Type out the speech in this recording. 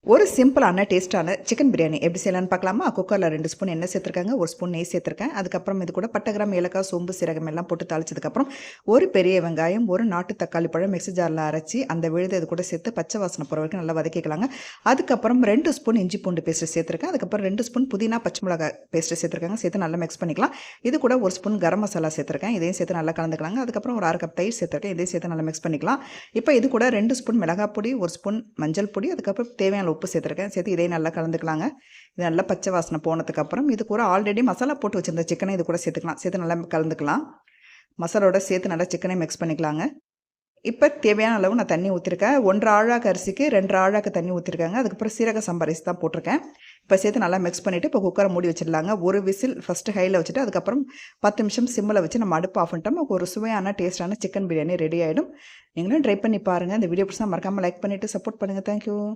ஒரு சிம்பிளான டேஸ்ட்டான சிக்கன் பிரியாணி எப்படி செய்யலான்னு பார்க்கலாமா? குக்கரில் 2 ஸ்பூன் எண்ணெய் சேர்த்துருக்காங்க, 1 ஸ்பூன் நெய் சேர்த்துருக்கேன். அதுக்கப்புறம் இது கூட பட்டை, கிராம்பு, ஏலக்காய், சோம்பு, சீரகம் எல்லாம் போட்டு தாளிச்சதுக்கப்புறம் ஒரு பெரிய வெங்காயம், ஒரு நாட்டு தக்காளி பழம் மிக்ஸி ஜாரில் அரைச்சி அந்த விழுதை இது கூட சேர்த்து பச்சை வாசனை போகிற வரைக்கும் நல்லா வதக்கிக்கலாங்க. அதுக்கப்புறம் 2 ஸ்பூன் இஞ்சி பூண்டு பேஸ்ட்டு சேர்த்துருக்கேன். அதுக்கப்புறம் 2 ஸ்பூன் புதினா பச்சை மிளகாய் பேஸ்ட்டு சேர்த்துருக்காங்க. சேர்த்து நல்லா மிக்ஸ் பண்ணிக்கலாம். இது கூட 1 ஸ்பூன் கரம் மசாலா சேர்த்துருக்கேன். இதையும் சேர்த்து நல்லா கலந்துக்கலாங்க. அதுக்கப்புறம் ஒரு 1/2 கப் தயிர் சேர்த்துருக்கேன். இதையும் சேர்த்து நல்லா மிக்ஸ் பண்ணிக்கலாம். இப்போ இது கூட 2 ஸ்பூன் மிளகாய் பொடி, 1 ஸ்பூன் மஞ்சள் பொடி, அதுக்கப்புறம் தேவையான உப்பு சேர்த்துருக்கேன். சேர்த்து இதையும் நல்லா கலந்துக்கலாங்க. இது நல்லா பச்சை வாசனை போனதுக்கப்புறம் இது கூட ஆல்ரெடி மசாலா போட்டு வச்சிருந்த சிக்கனை இது கூட சேர்த்துக்கலாம். சேர்த்து நல்லா கலந்துக்கலாம். மசாலோட சேர்த்து நல்லா சிக்கனை மிக்ஸ் பண்ணிக்கலாங்க. இப்போ தேவையான அளவு நான் தண்ணி ஊற்றிருக்கேன். 1 ஆழாக்கு அரிசிக்கு 2 ஆழாக்கு தண்ணி ஊற்றிருக்காங்க. அதுக்கப்புறம் சீரக சம்பா ரைஸ் தான் போட்டிருக்கேன். இப்போ சேர்த்து நல்லா மிக்ஸ் பண்ணிவிட்டு இப்போ குக்கரை மூடி வச்சிடலாங்க. ஒரு விசில் ஃபஸ்ட்டு ஹையில் வச்சுட்டு அதுக்கப்புறம் 10 நிமிஷம் சிம்மில் வச்சு நம்ம அடுப்பு ஆஃப் பண்ணிட்டோம். ஒரு சுவையான டேஸ்ட்டான சிக்கன் பிரியாணி ரெடி ஆகிடும். நீங்களும் ட்ரை பண்ணி பாருங்கள். இந்த வீடியோ பிடிச்சா மறக்காமல் லைக் பண்ணிவிட்டு சப்போர்ட் பண்ணுங்கள். தேங்க்யூ.